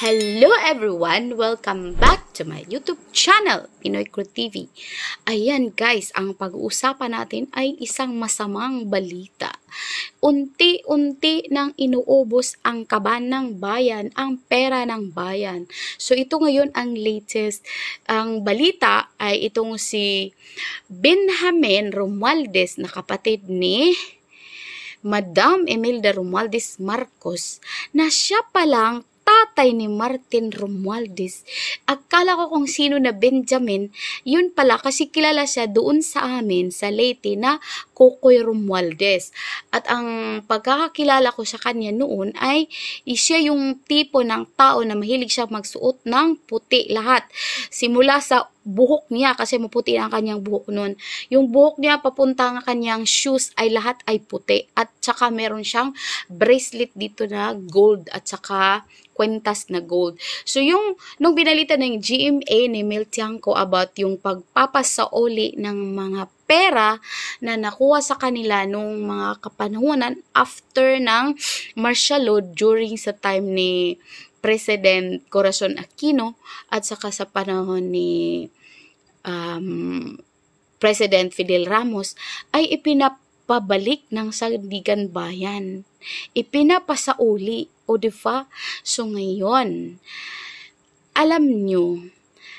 Hello everyone! Welcome back to my YouTube channel, Pinoy Crew TV. Ayan guys, ang pag-uusapan natin ay isang masamang balita. Unti-unti nang inuubos ang kaban ng bayan, ang pera ng bayan. So ito ngayon ang latest. Ang balita ay itong si Benjamin Romualdez na kapatid ni Madam Imelda Romualdez Marcos na siya palang tatay ni Martin Romualdez. Akala ko kung sino na Benjamin, yun pala kasi kilala siya doon sa amin sa Leyte na Kokoy Romualdez. At ang pagkakakilala ko sa kanya noon ay siya yung tipo ng tao na mahilig siya magsuot ng puti lahat. Simula sa buhok niya, kasi maputi ang kanyang buhok noon. Yung buhok niya papunta ng kanyang shoes ay lahat ay puti. At saka meron siyang bracelet dito na gold at saka kwentas na gold. So nung binalita ng GMA ni Mel Tiangco about yung pagpapasauli ng mga pera na nakuha sa kanila nung mga kapanahunan after ng martial law during sa time ni President Corazon Aquino at saka sa panahon ni President Fidel Ramos ay ipinapabalik ng Sandigan Bayan. Ipinapasauli, o diba? So ngayon, alam nyo,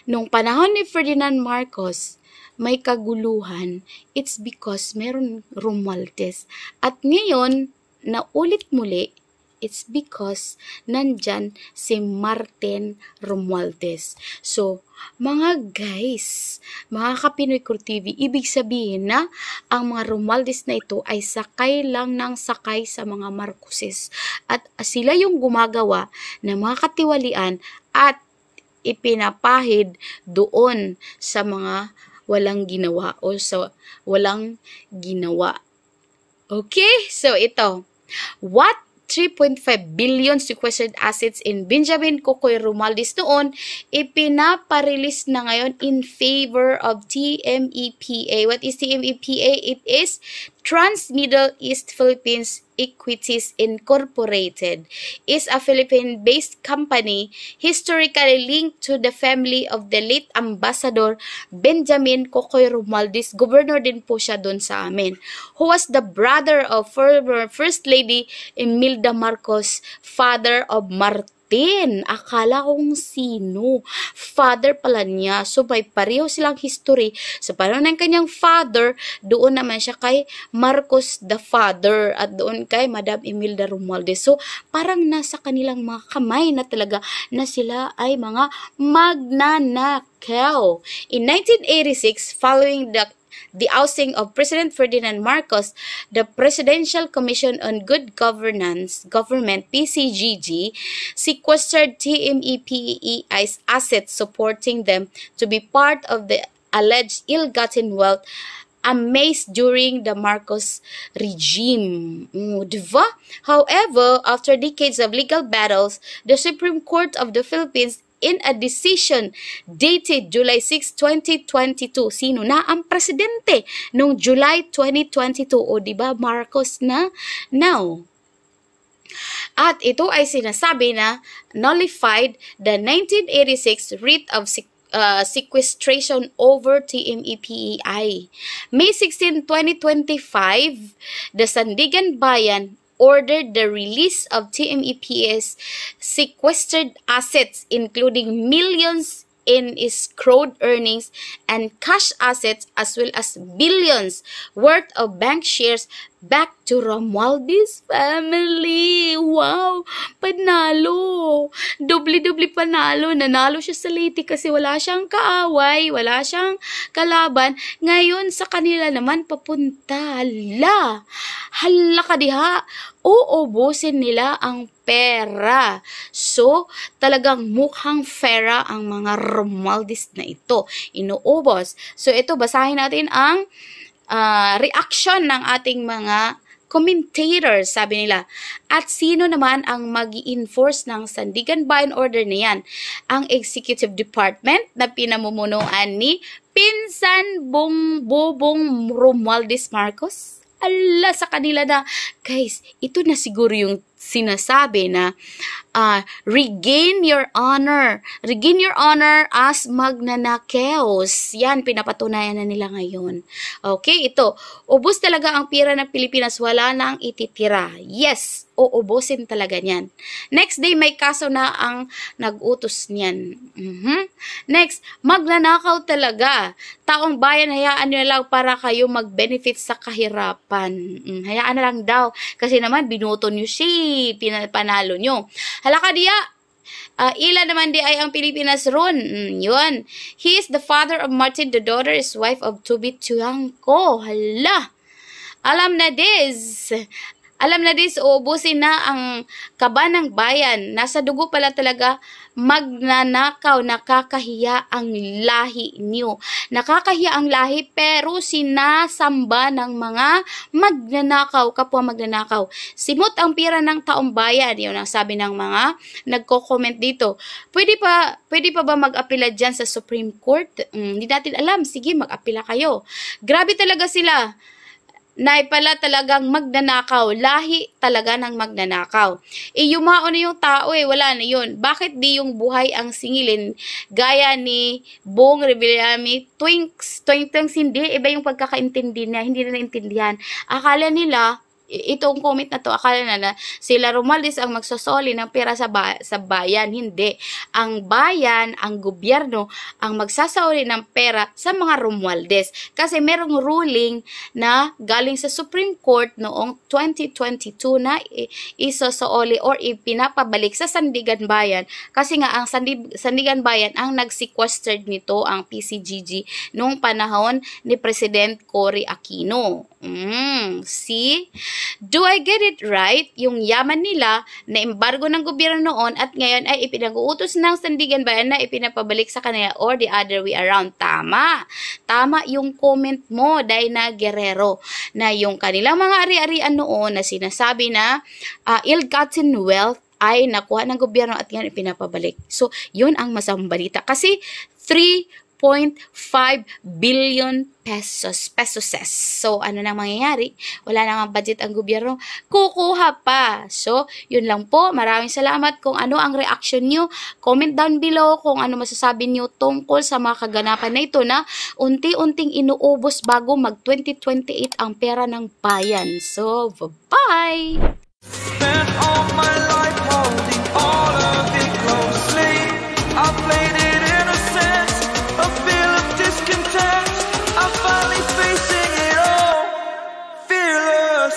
nung panahon ni Ferdinand Marcos, may kaguluhan, it's because meron Romualdez. At ngayon, naulit muli, it's because nandyan si Martin Romualdez. So, mga guys, mga ka-Pinoy Crew TV, ibig sabihin na ang mga Romualdez na ito ay sakay lang ng sakay sa mga Marcoses. At sila yung gumagawa ng mga katiwalian at ipinapahid doon sa mga walang ginawa o sa walang ginawa. Okay? So, ito. What 3.5 billion sequestered assets in Benjamin Kokoy Romualdez noon, ipinaparelease na ngayon in favor of TMEPA. What is TMEPA? It is Trans-Middle East Philippines Equities Incorporated. Is a Philippine-based company historically linked to the family of the late Ambassador Benjamin Kokoy Romualdez. Governor din po siya doon sa amin. Who was the brother of former First Lady Imelda Marcos, father of Martin. Akala kong sino. Father pala niya. So, may pareho silang history. Sa panahon ng kanyang father, doon naman siya kay Marcos the father at doon kay Madam Imelda Romualdez. So, parang nasa kanilang mga kamay na talaga na sila ay mga magnanakaw. In 1986, following the ousting of President Ferdinand Marcos, the Presidential Commission on Good Governance, Government, PCGG, sequestered TMEPA's assets, supporting them to be part of the alleged ill-gotten wealth amassed during the Marcos regime. Diba? However, after decades of legal battles, the Supreme Court of the Philippines in a decision dated July 6, 2022. Sino na ang presidente noong July 2022? O diba Marcos na now? At ito ay sinasabi na nullified the 1986 writ of sequestration over TMEPAI. May 16, 2025, the Sandigan Bayan ordered the release of TMEPA's sequestered assets, including millions in escrowed earnings and cash assets, as well as billions worth of bank shares back to Romualdez family. Wow! Panalo! Doble-doble panalo. Nanalo siya sa Leyte kasi wala siyang kaaway, wala siyang kalaban. Ngayon sa kanila naman papunta. Hala ka diha. Uubusin nila ang pera. So, talagang mukhang pera ang mga Romualdez na ito. Inuubos. So, ito, basahin natin ang reaction ng ating mga commentators, sabi nila. At sino naman ang mag-i-enforce ng Sandigan Bayan Order na yan? Ang Executive Department na pinamumunuan ni Pinsan Bobong Romualdez Marcos? Ala sa kanila na, guys, ito na siguro yung sinasabi na regain your honor. Regain your honor as magnanakaos. Yan, pinapatunayan na nila ngayon. Okay, ito. Ubus talaga ang pira ng Pilipinas. Wala na ang ititira. Yes, uubusin talaga niyan. Next day, may kaso na ang nag-utos niyan. Next, magnanakaw talaga. Taong bayan, hayaan nyo lang para kayo mag-benefit sa kahirapan. Hayaan na lang daw. Kasi naman, binuto nyo siya. Panalo nyo. Halaka diya. Ila naman di ay ang Pilipinas ron. Yun. He is the father of Martin. The daughter is wife of Tubi Tiangco. Hala. Alam na this. Alam na this, uubusin na ang kaba ng bayan. Nasa dugo pala talaga, magnanakaw, nakakahiya ang lahi niyo. Nakakahiya ang lahi, pero sinasamba ng mga magnanakaw, kapwa magnanakaw. Simot ang pira ng taong bayan. Yun ang sabi ng mga nagko-comment dito. Pwede pa ba mag-apela dyan sa Supreme Court? Hindi natin alam. Sige, mag-apela kayo. Grabe talaga sila. Na pala talagang magnanakaw, lahi talaga ng magnanakaw. Yumao na yung tao wala na yun. Bakit di yung buhay ang singilin? Gaya ni Bong Revillame, twinks hindi, iba yung pagkakaintindi niya, hindi na naintindihan. Akala nila, itong comment na to, akala na sila Romualdez ang magsosoli ng pera sa bayan. Hindi. Ang bayan, ang gobyerno, ang magsasauli ng pera sa mga Romualdez. Kasi merong ruling na galing sa Supreme Court noong 2022 na isosooli or ipinapabalik sa Sandigan Bayan. Kasi nga, ang Sandigan Bayan ang nag-sequestered nito, ang PCGG, noong panahon ni President Cory Aquino. See? Do I get it right? Yung yaman nila na embargo ng gobyerno noon at ngayon ay ipinag-uutos ng Sandigan Bayan na ipinapabalik sa kanila or the other way around. Tama. Tama yung comment mo, Dayna Guerrero, na yung kanilang mga ari-arian noon na sinasabi na ill-gotten wealth ay nakuha ng gobyerno at ngayon ipinapabalik. So, yun ang masamang balita. Kasi 3.5 billion pesos. So, ano nang mangyayari? Wala nang budget ang gobyerno. Kukuha pa. So, yun lang po. Maraming salamat. Kung ano ang reaction nyo, comment down below kung ano masasabi nyo tungkol sa mga kaganapan na ito na unti-unting inuubos bago mag-2028 ang pera ng bayan. So, bye-bye! Spent all my life holding all of it closely. I played it innocent, a feel of discontent. I'm finally facing it all, fearless.